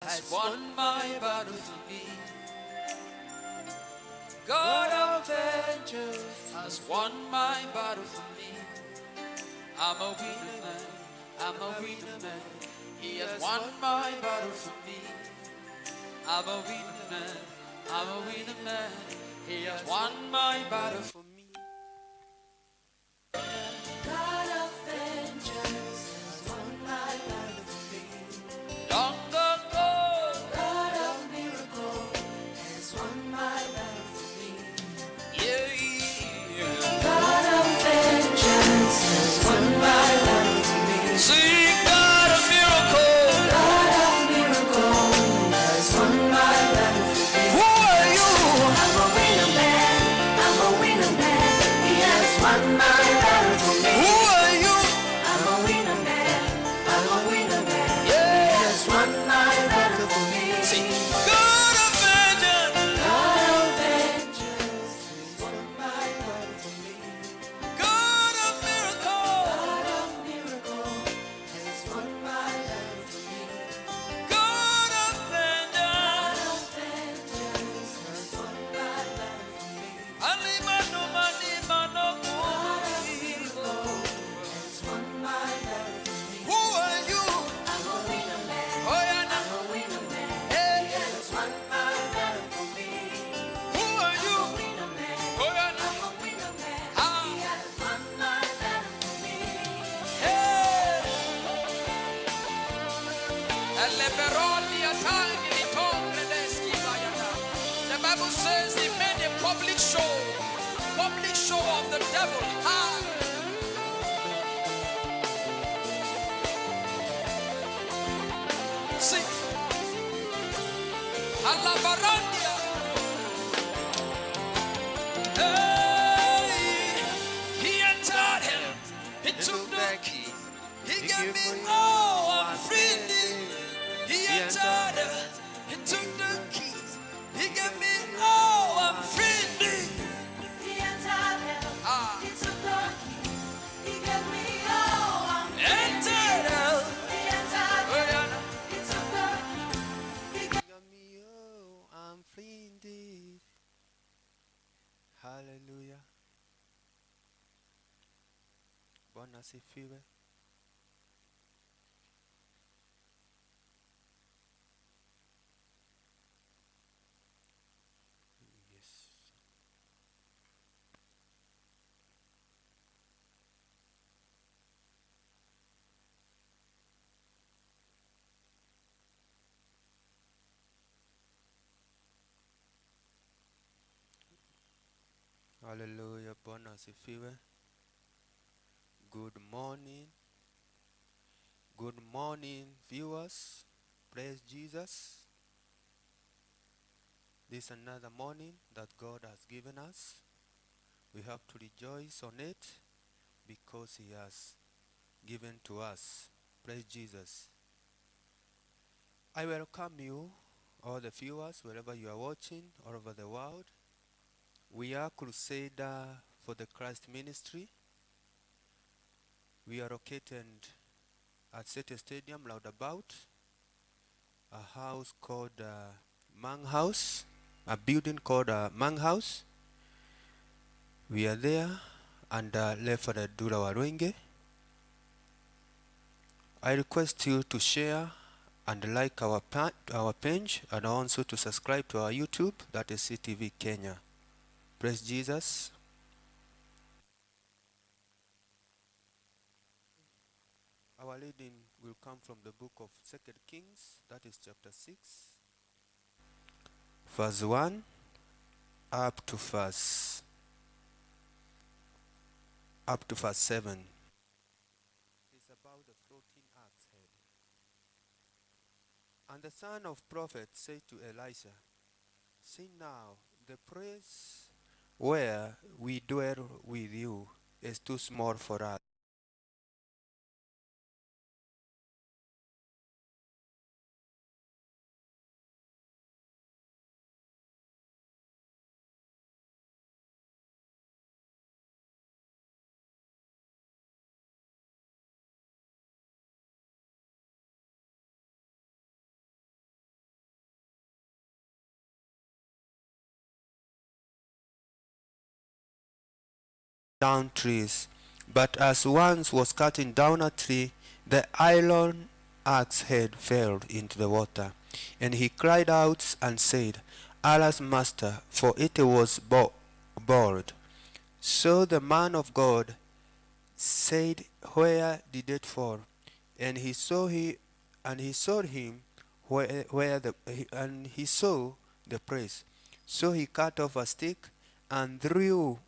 has won my battle for me. God of vengeance has won my battle for me. I'm a winner man, I'm a winner man. He has won my battle for me. I'm a winner man, I'm a winner man. He has won my battle for me. God of vengeance has won my battle for me. Long ago, God of miracle has won my battle for me. yeah. God of vengeance has won my battle for me. Sing God of miracle. God of miracle has won my battle for me. Who are you? I'm a winner man, I'm a winner man. He has won my battle for me. Who are you? I'm a winner man, I'm a winner man. He Yeah. has won my battle for me. Sing God of vengeance. God of vengeance has won my battle for me. God of miracle. God of miracle has won my battle for me. God of God vengeance. of vengeance has won my battle for me. Alimano manimano God of kumi. miracle has won my battle for me. Who are you? I'm a winner man, Oh yeah, I'm a winner man. hey. He has won my battle for me. Who are I'm you? a winner man, Oh yeah, I'm a winner man. ah. He has won my battle for me. Hey. Eleberoni atangi litombre deski bayana. The Bible says he made a public show of the devil. Ah. See, Alabarandia. Hey, he entered him. He took the key. He gave me all I'm free. He entered him. He took the keys. He gave me all I'm free. He entered heaven, Ah, he took the key, he gave me all I'm entered him. He entered Oh, heaven, yeah. he took the key, he gave Got me, oh, I'm free indeed. Hallelujah. Bwana sifiwe. Yes. Hallelujah. Bwana sifiwe. Good morning. Good morning, viewers. Praise Jesus. This is another morning that God has given us. We have to rejoice on it because He has given to us. Praise Jesus. I welcome you, all the viewers, wherever you are watching, all over the world. We are Crusader for the Christ Ministry. We are located at City Stadium, Roundabout, a house called Mang House, a building called Mang House. We are there under Reverend Dura Warwenge. I request you to share and like our page and also to subscribe to our YouTube, that is CTV Kenya. Praise Jesus. Our reading will come from the book of 2 Kings, that is chapter 6, verse 1 up to verse 7. It's about the floating axe head. And the son of prophet said to Elisha, see now, the place where we dwell with you is too small for us. down trees. But as once was cutting down a tree, the iron axe head fell into the water. And he cried out and said, Alas, master, for it was bored. So the man of God said, Where did it fall? And he saw him and he saw the place. So he cut off a stick and threw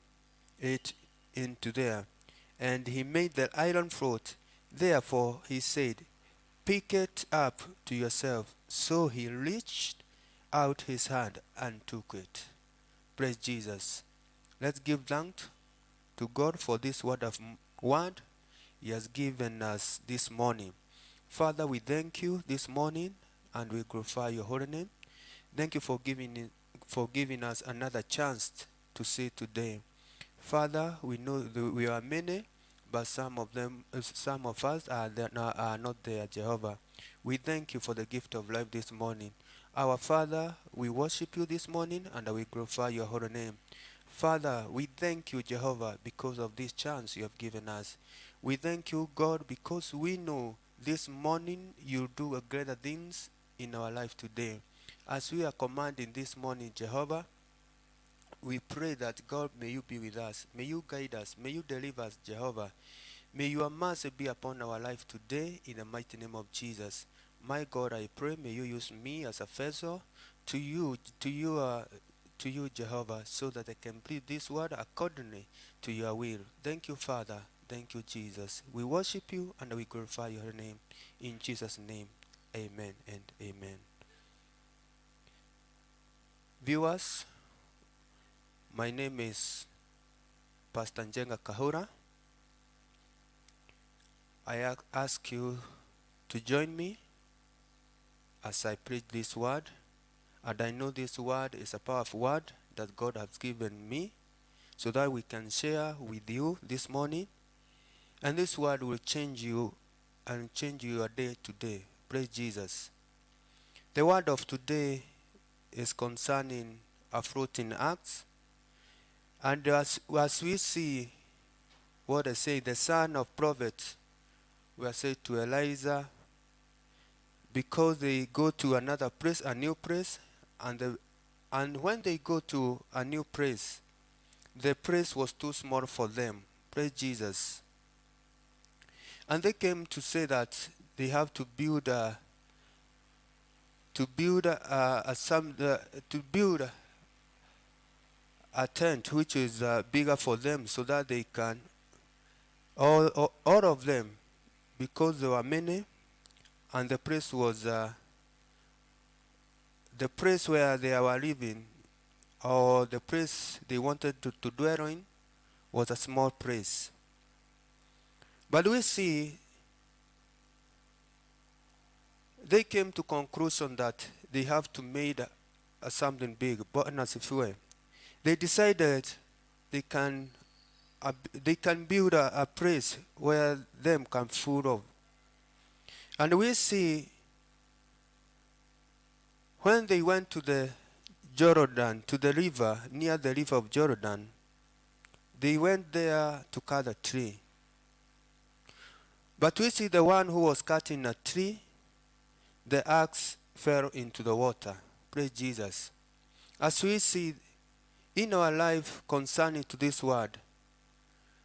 it into there, and he made the iron float. Therefore he said, Pick it up to yourself. So he reached out his hand and took it. Praise Jesus. Let's give thanks to God for this word He has given us this morning. Father, we thank you this morning and we glorify your holy name. Thank you for giving us another chance to see today. Father, we know that we are many, but some of us are not there, Jehovah. We thank you for the gift of life this morning. Our Father, we worship you this morning and we glorify your holy name. Father, we thank you, Jehovah, because of this chance you have given us. We thank you, God, because we know this morning you'll do greater things in our life today. As we are commanding this morning, Jehovah, we pray that, God, may you be with us. May you guide us. May you deliver us, Jehovah. May your mercy be upon our life today in the mighty name of Jesus. My God, I pray, may you use me as a vessel to you, Jehovah, so that I can plead this word accordingly to your will. Thank you, Father. Thank you, Jesus. We worship you and we glorify your name. In Jesus' name, amen and amen. Viewers, my name is Pastor Njenga Kahura. I ask you to join me as I preach this word. And I know this word is a powerful word that God has given me so that we can share with you this morning. And this word will change you and change your day today. Praise Jesus. The word of today is concerning a floating axe. And as we see what I say, the son of prophet were said to Elijah, because they go to another place, a new place, and when they go to a new place, the place was too small for them. Praise Jesus. And they came to say that they have to build a tent which is bigger for them, so that they can all of them, because there were many, and the place was the place where they were living, or the place they wanted to dwell in, was a small place. But we see they came to conclusion that they have to make something big, but as if way. They decided they can build a place where them can full of. And we see when they went to the Jordan, to the river, near the river of Jordan, they went there to cut a tree. But we see the one who was cutting a tree, the axe fell into the water. Praise Jesus. As we see in our life concerning to this word,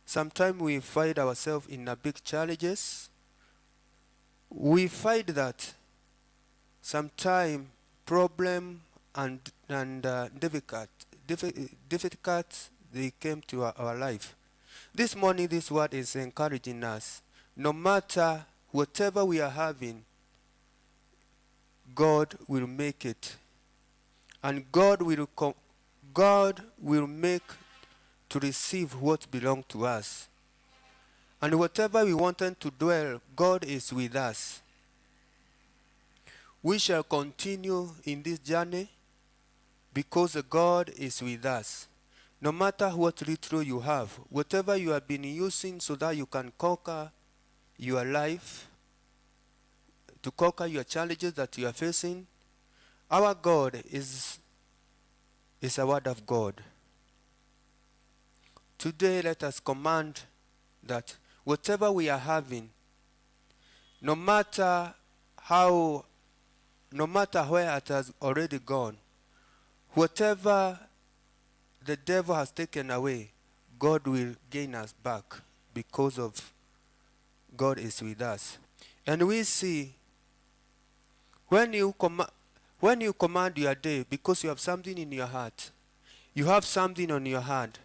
sometimes we find ourselves in a big challenges. We find that sometimes problem and difficult they came to our life. This morning, this word is encouraging us. No matter whatever we are having, God will make it, and God will make to receive what belongs to us. And whatever we wanted to dwell, God is with us. We shall continue in this journey because God is with us. No matter what little you have, whatever you have been using so that you can conquer your life, to conquer your challenges that you are facing, our God is a word of God. Today, let us command that whatever we are having, no matter where it has already gone, whatever the devil has taken away, God will gain us back because of God is with us. And we see when you command your day because you have something in your heart, you have something on your heart,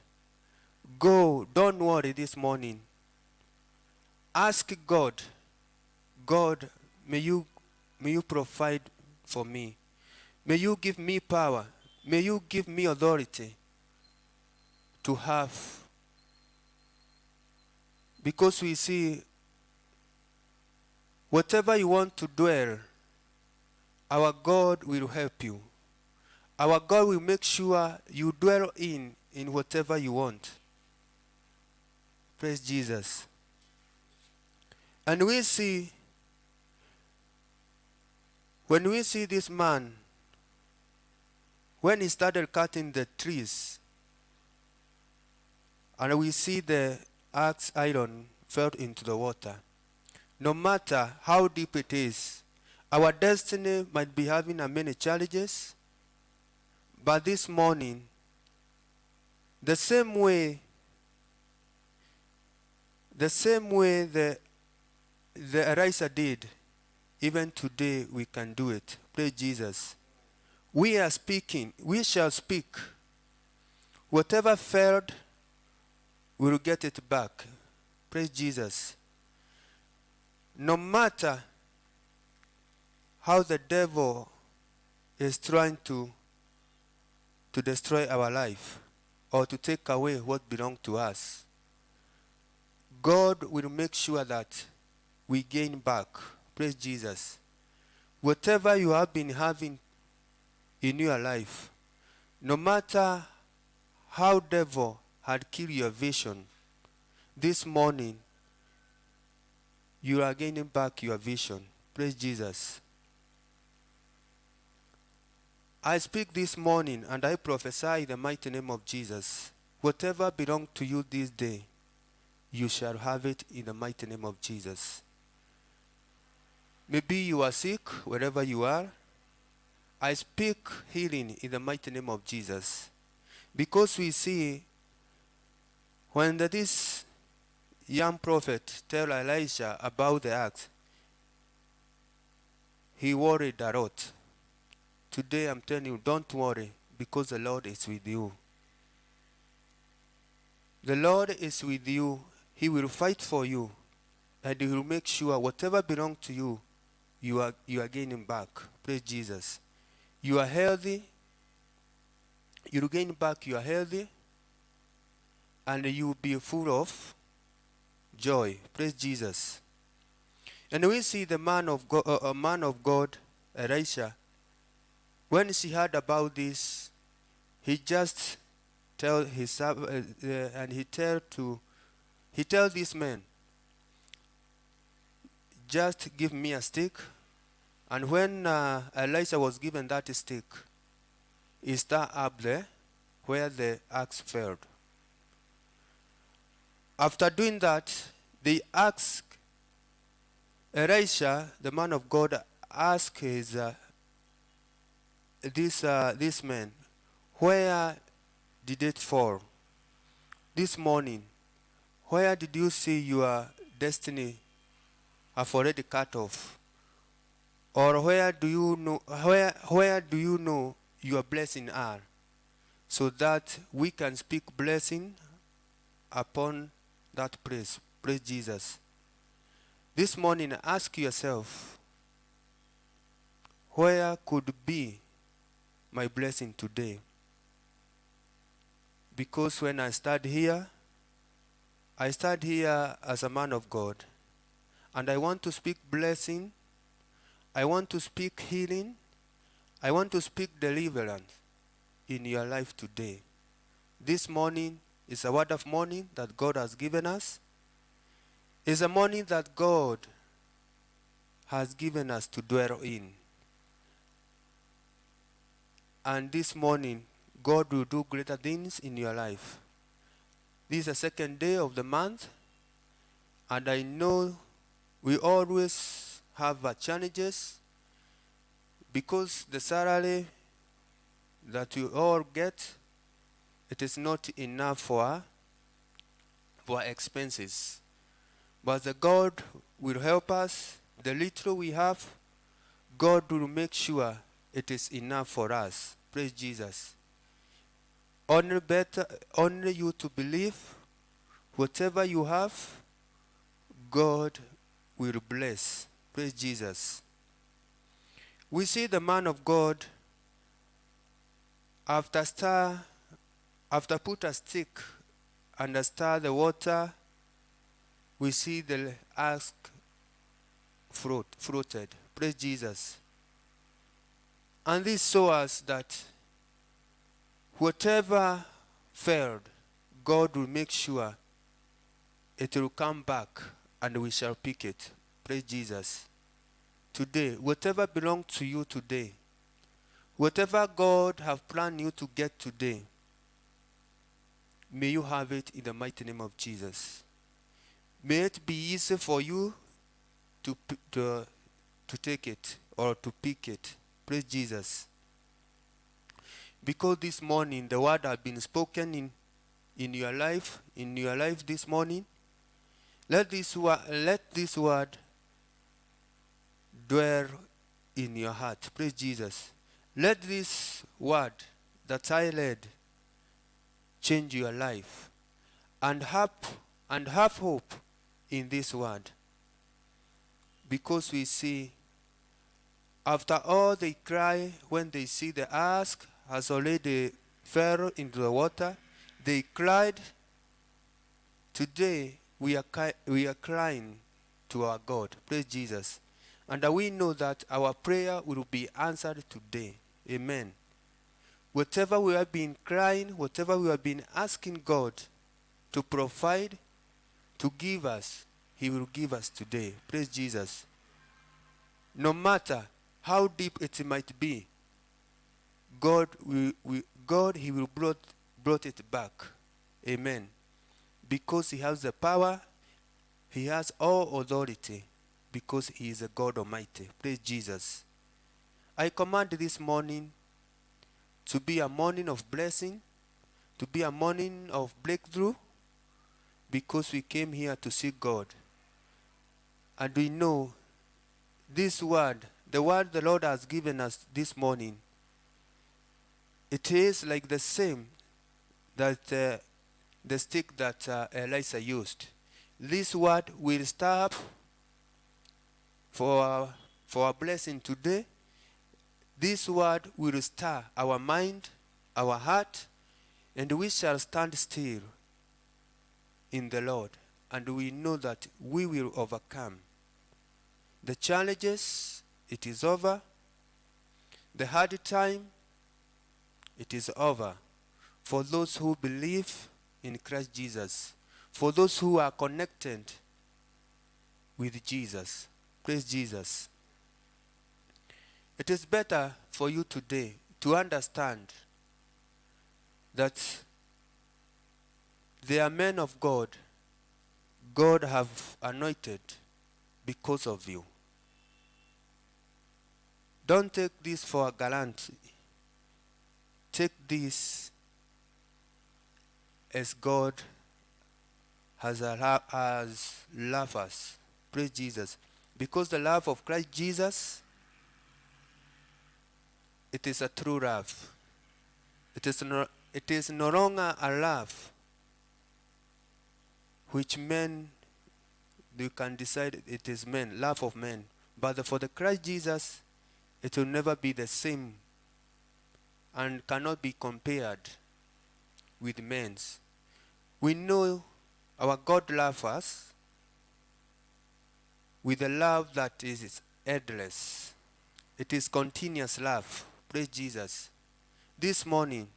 go, don't worry this morning. Ask God, God, may you provide for me. May you give me power. May you give me authority to have. Because we see, whatever you want to dwell, our God will help you. Our God will make sure you dwell in whatever you want. Praise Jesus. And we see, when we see this man, when he started cutting the trees, and we see the axe iron fell into the water. No matter how deep it is, our destiny might be having many challenges, but this morning, the same way the Elisha did, even today we can do it. Praise Jesus. We are speaking. We shall speak. Whatever failed, we will get it back. Praise Jesus. No matter how the devil is trying to destroy our life or to take away what belongs to us, God will make sure that we gain back. Praise Jesus. Whatever you have been having in your life, no matter how devil had killed your vision, this morning you are gaining back your vision. Praise Jesus. I speak this morning and I prophesy in the mighty name of Jesus. Whatever belongs to you this day, you shall have it in the mighty name of Jesus. Maybe you are sick wherever you are. I speak healing in the mighty name of Jesus. Because we see when this young prophet tell Elisha about the axe, he worried a lot. Today I'm telling you, don't worry, because the Lord is with you. The Lord is with you. He will fight for you, and He will make sure whatever belongs to you, you are gaining back. Praise Jesus. You are healthy. You will gain back. You are healthy, and you will be full of joy. Praise Jesus. And we see the man of God, Elisha. When she heard about this, he just tell his and he tell this man, just give me a stick. And when Elisha was given that stick, he started up there where the axe fell. After doing that, they asked Elisha, the man of God, asked his this man, where did it fall? This morning, where did you see your destiny have already cut off? Or where do you know your blessing are? So that we can speak blessing upon that place. Praise Jesus. This morning, ask yourself, where could be my blessing today? Because when I start here as a man of God, and I want to speak blessing, I want to speak healing, I want to speak deliverance in your life today. This morning is a word of morning that God has given us. It's a morning that God has given us to dwell in. And this morning, God will do greater things in your life. This is the second day of the month, and I know we always have challenges because the salary that we all get, it is not enough for expenses. But the God will help us. The little we have, God will make sure it is enough for us. Praise Jesus. Only you to believe. Whatever you have, God will bless. Praise Jesus. We see the man of God after put a stick and stir the water, we see the ask fruited. Praise Jesus. And this shows us that whatever failed, God will make sure it will come back and we shall pick it. Praise Jesus. Today, whatever belongs to you today, whatever God have planned you to get today, may you have it in the mighty name of Jesus. May it be easy for you to take it or to pick it. Praise Jesus. Because this morning the word has been spoken in your life this morning. Let this word dwell in your heart. Praise Jesus. Let this word that I read change your life, and have hope in this word. Because we see, after all they cry when they see the ask has already fell into the water, they cried. Today we are crying to our God. Praise Jesus. And we know that our prayer will be answered today. Amen. Whatever we have been crying, whatever we have been asking God to provide, to give us, He will give us today. Praise Jesus. No matter how deep it might be, God He will brought it back. Amen. Because He has the power, He has all authority, because He is a God Almighty. Praise Jesus. I command this morning to be a morning of blessing, to be a morning of breakthrough, because we came here to see God. And we know this word, the word the Lord has given us this morning, it is like the same that the stick that Elisha used. This word will stir up for our blessing today. This word will stir our mind, our heart, and we shall stand still in the Lord. And we know that we will overcome. The challenges, it is over. The hard time, it is over. For those who believe in Christ Jesus. For those who are connected with Jesus. Praise Jesus. It is better for you today to understand that they are men of God. God have anointed because of you. Don't take this for granted. Take this as God has loved us. Praise Jesus. Because the love of Christ Jesus, it is a true love. It is no longer a love which men, they can decide it is men, love of men. But for the Christ Jesus, it will never be the same and cannot be compared with men's. We know our God loves us with a love that is endless. It is continuous love. Praise Jesus. This morning,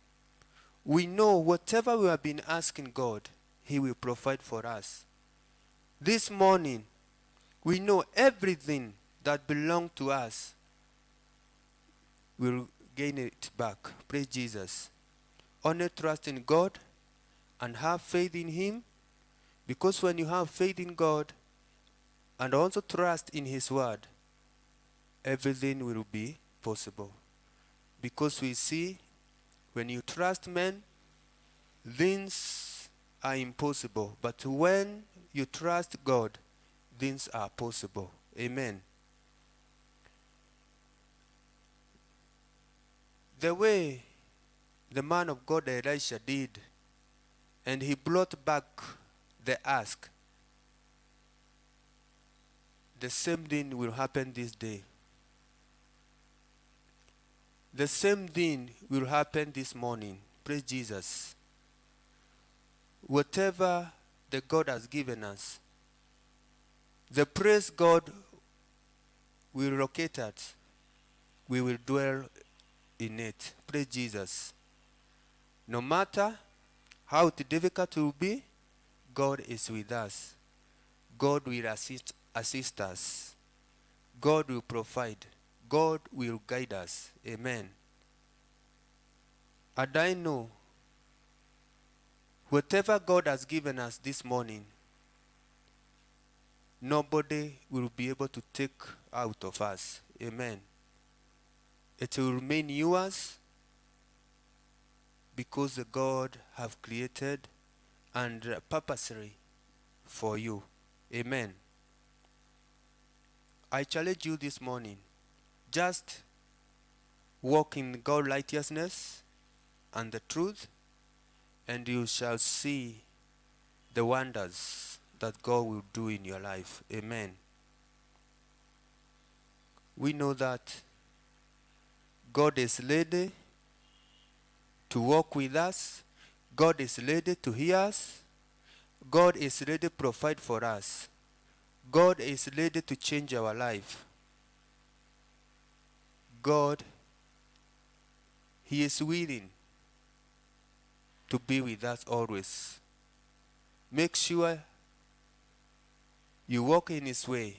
we know whatever we have been asking God, He will provide for us. This morning, we know everything that belongs to us will gain it back. Praise Jesus. Only trust in God and have faith in Him, because when you have faith in God and also trust in His word, everything will be possible. Because we see when you trust men, things are impossible. But when you trust God, things are possible. Amen. The way the man of God Elisha did, and he brought back the ask, the same thing will happen this day. The same thing will happen this morning. Praise Jesus. Whatever the God has given us, the praise God will locate us. We will dwell in it. Praise Jesus. No matter how difficult it will be, God is with us. God will assist us. God will provide. God will guide us. Amen. And I know whatever God has given us this morning, nobody will be able to take out of us. Amen. It will remain yours because the God have created and purposely for you. Amen. I challenge you this morning, just walk in God's righteousness and the truth, and you shall see the wonders that God will do in your life. Amen. We know that God is ready to walk with us. God is ready to hear us. God is ready to provide for us. God is ready to change our life. God, He is willing to be with us always. Make sure you walk in His way.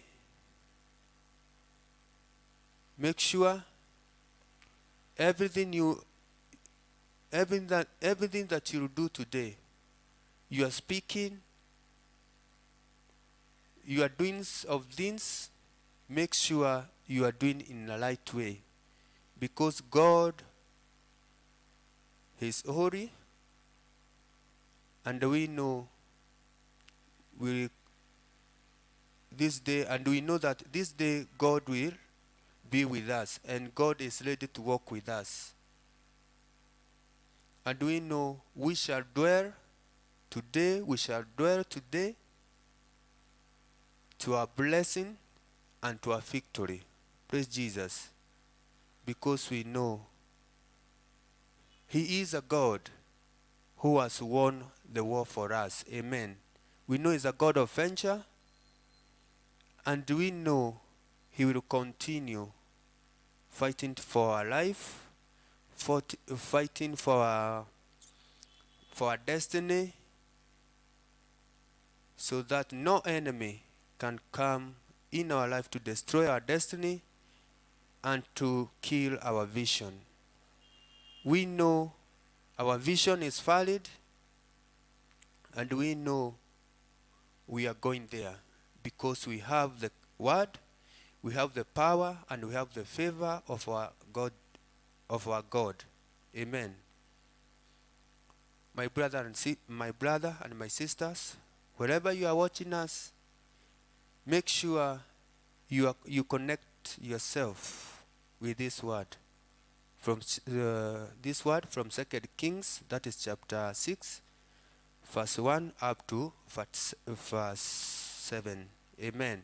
Make sure everything that you do today, you are speaking, you are doing of things, make sure you are doing in the right way. Because God is holy, and we know this day, and we know that this day God will be with us, and God is ready to walk with us. And we know we shall dwell today to our blessing and to our victory. Praise Jesus. Because we know He is a God who has won the war for us. Amen. We know He's a God of venture, and we know He will continue fighting for our life, fighting for our destiny, so that no enemy can come in our life to destroy our destiny and to kill our vision. We know our vision is valid, and we know we are going there because we have the word, we have the power, and we have the favor of our God. Amen. My brother and my sisters, wherever you are watching us, make sure you connect yourself with this word. From this word from 2 Kings, that is chapter 6, verse 1 up to verse 7. Amen.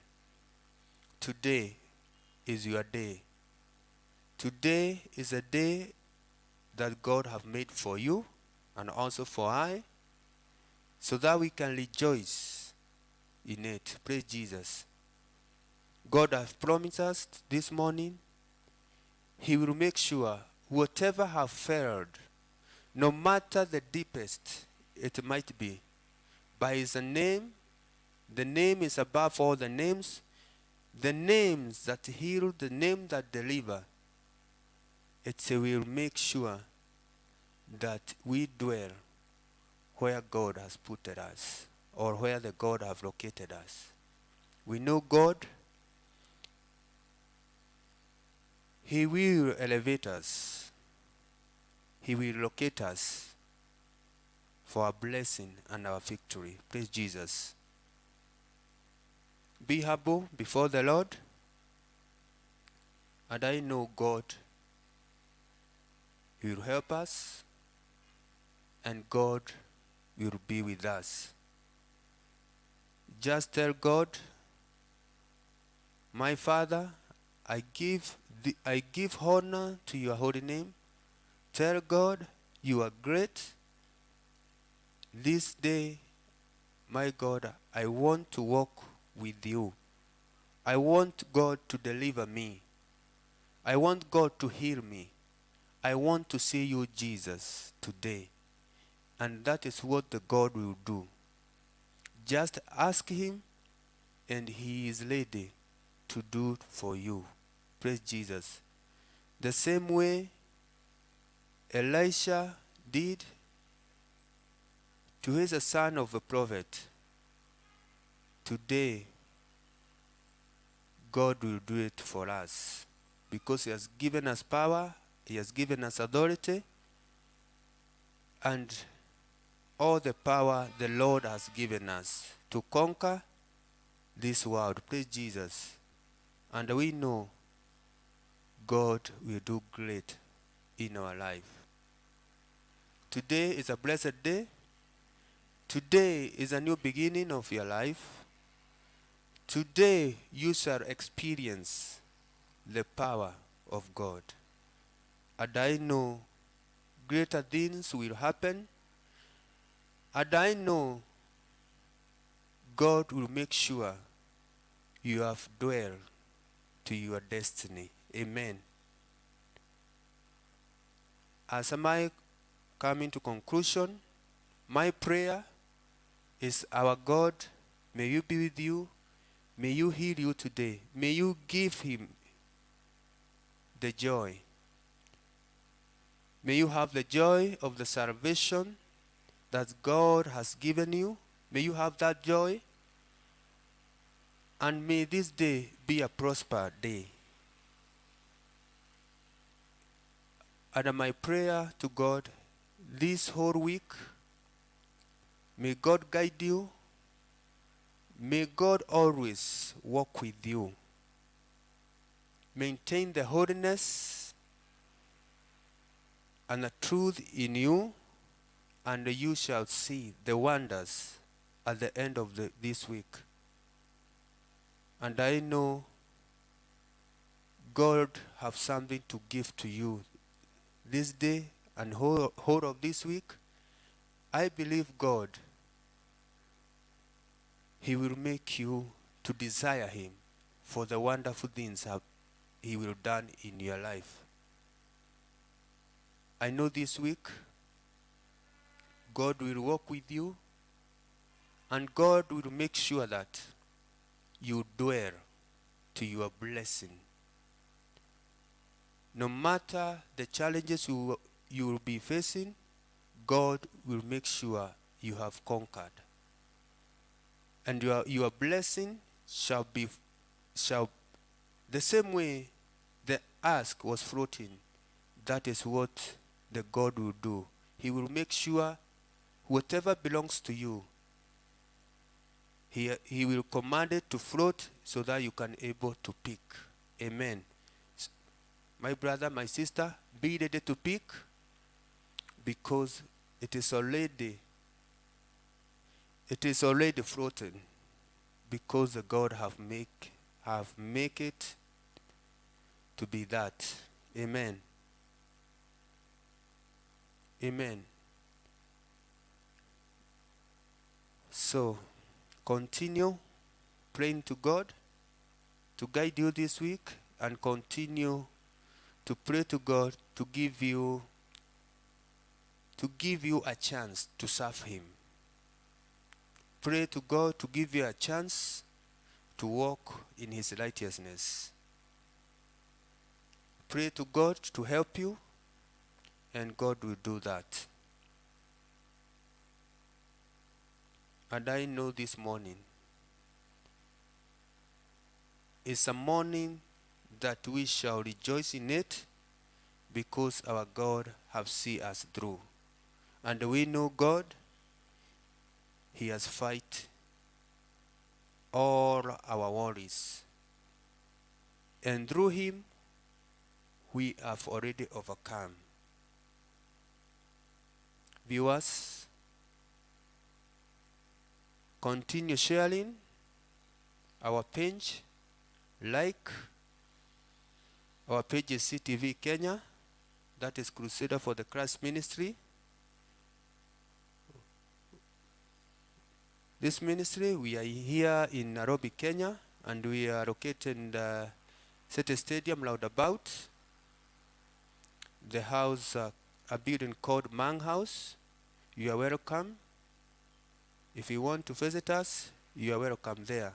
Today is your day. Today is a day that God have made for you and also for I, so that we can rejoice in it. Praise Jesus. God has promised us this morning He will make sure whatever have failed, no matter the deepest it might be, by His name, the name is above all the names, the names that heal, the name that deliver, it will make sure that we dwell where God has put us or where the God have located us. We know God, He will elevate us. He will locate us for our blessing and our victory. Praise Jesus. Be humble before the Lord, and I know God will help us, and God will be with us. Just tell God, my Father, I give honor to your holy name. Tell God you are great. This day, my God, I want to walk with you. I want God to deliver me. I want God to heal me. I want to see you, Jesus, today. And that is what the God will do. Just ask Him, and He is ready to do it for you. Praise Jesus. The same way Elisha did to his son of a prophet, today God will do it for us, because He has given us power, He has given us authority, and all the power the Lord has given us to conquer this world. Praise Jesus. And we know God will do great in our life. Today is a blessed day. Today is a new beginning of your life. Today you shall experience the power of God. And I know greater things will happen. And I know God will make sure you have dwelled to your destiny. Amen. As I come into conclusion, my prayer is, our God, may you be with you. May you heal you today. May you give Him the joy. May you have the joy of the salvation that God has given you. May you have that joy. And may this day be a prosperous day. And my prayer to God this whole week, may God guide you. May God always walk with you. Maintain the holiness and the truth in you, and you shall see the wonders at the end of this week. And I know God have something to give to you this day and whole of this week. I believe God, He will make you to desire Him for the wonderful things He will done in your life. I know this week God will walk with you, and God will make sure that you dwell to your blessing. No matter the challenges you will be facing, God will make sure you have conquered. And your blessing shall the same way the ask was floating. That is what the God will do. He will make sure whatever belongs to you, He will command it to float so that you can able to pick. Amen. My brother, my sister, be ready to pick, because it is already floating, because the God have make it to be that. Amen. Amen. So continue praying to God to guide you this week, and continue to pray to God to give you a chance to serve Him. Pray to God to give you a chance to walk in His righteousness. Pray to God to help you, and God will do that. And I know this morning is a morning that we shall rejoice in it, because our God have seen us through. And we know God, He has fight all our worries. And through Him, we have already overcome. Viewers, continue sharing our page, like our page is CTV Kenya, that is Crusader for the Christ Ministry. This ministry, we are here in Nairobi, Kenya, and we are located in the City Stadium roundabout. The house, a building called Mang House. You are welcome. If you want to visit us, you are welcome there.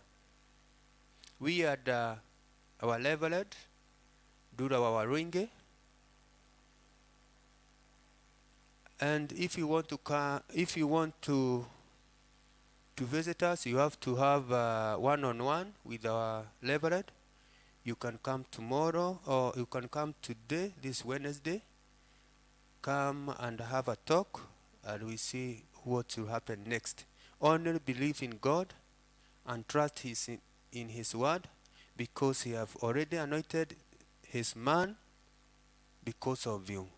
We had our leveled, do our ringe. And if you want to come, if you want to visit us, you have to have one-on-one with our leveled. You can come tomorrow, or you can come today, this Wednesday. Come and have a talk, and we see what will happen next. Only believe in God and trust in His word, because He have already anointed His man because of you.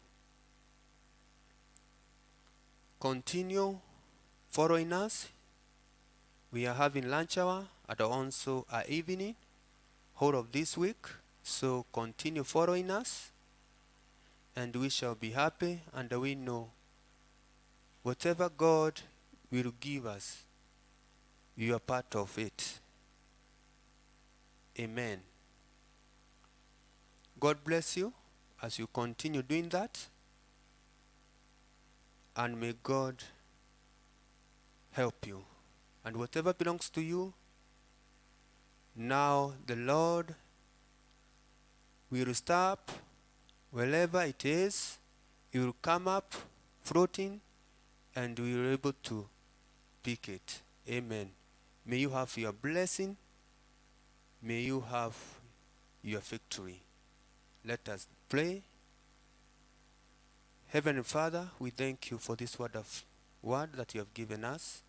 Continue following us. We are having lunch hour and also our evening, whole of this week. So continue following us, and we shall be happy, and we know whatever God will give us, you are part of it. Amen. God bless you as you continue doing that, and may God help you. And whatever belongs to you, now the Lord will stop wherever it is. It will come up floating, and we are able to pick it. Amen. May you have your blessing. May you have your victory. Let us pray. Heavenly Father, we thank you for this word that you have given us.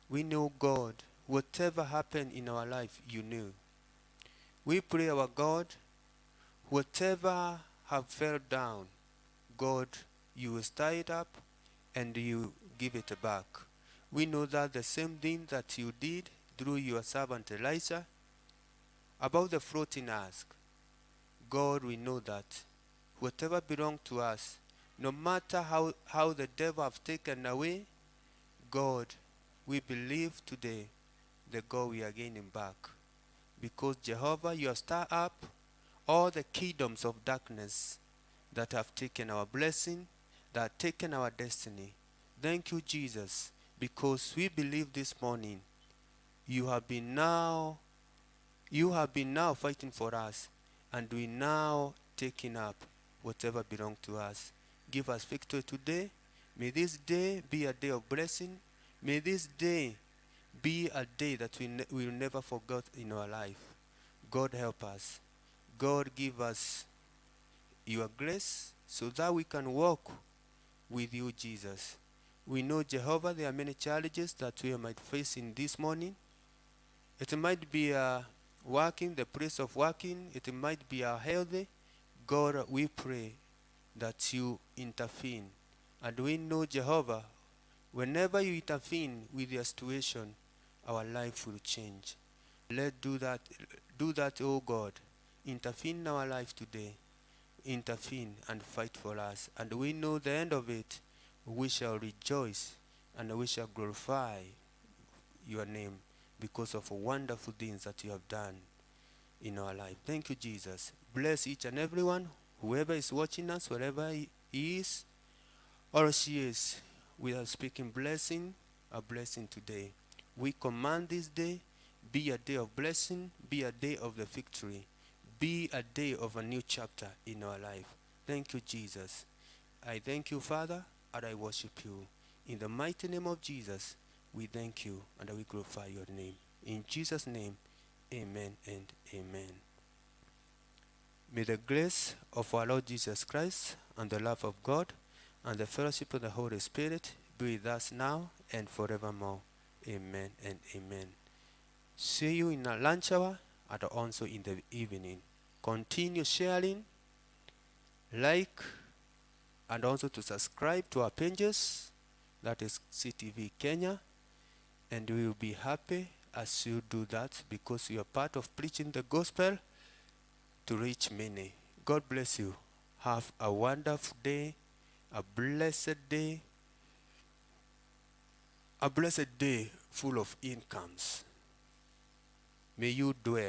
We know, God, whatever happened in our life, you knew. We pray, our God, whatever have fell down, God, you will stir it up and you give it back. We know that the same thing that you did through your servant Elisha about the floating ask. God, we know that whatever belongs to us, no matter how the devil have taken away, God, we believe today the God we are gaining back. Because Jehovah, you have stirred up all the kingdoms of darkness that have taken our blessing, that have taken our destiny. Thank you, Jesus, because we believe this morning you have been now fighting for us, and we now taking up whatever belongs to us. Give us victory today. May this day be a day of blessing. May this day be a day that we will never forget in our life. God help us. God give us your grace so that we can walk with you, Jesus. We know, Jehovah, there are many challenges that we might face in this morning. It might be working, the place of working. It might be our healthy. God, we pray that you intervene. And we know, Jehovah, whenever you intervene with your situation, our life will change. Let's do that, oh God. Intervene in our life today. Intervene and fight for us. And we know the end of it, we shall rejoice and we shall glorify your name because of wonderful things that you have done in our life. Thank you, Jesus. Bless each and everyone, whoever is watching us, wherever he is or she is. We are speaking blessing, a blessing today. We command this day, be a day of blessing, be a day of the victory, be a day of a new chapter in our life. Thank you, Jesus. I thank you, Father, and I worship you. In the mighty name of Jesus, We thank you and we glorify your name. In Jesus' name, amen and amen. May the grace of our Lord Jesus Christ and the love of God and the fellowship of the Holy Spirit be with us now and forevermore. Amen and amen. See you in a lunch hour and also in the evening. Continue sharing, like, and also to subscribe to our pages, that is CTV Kenya, and we will be happy as you do that because you are part of preaching the gospel to reach many. God bless you. Have a wonderful day, a blessed day full of incomes. May you dwell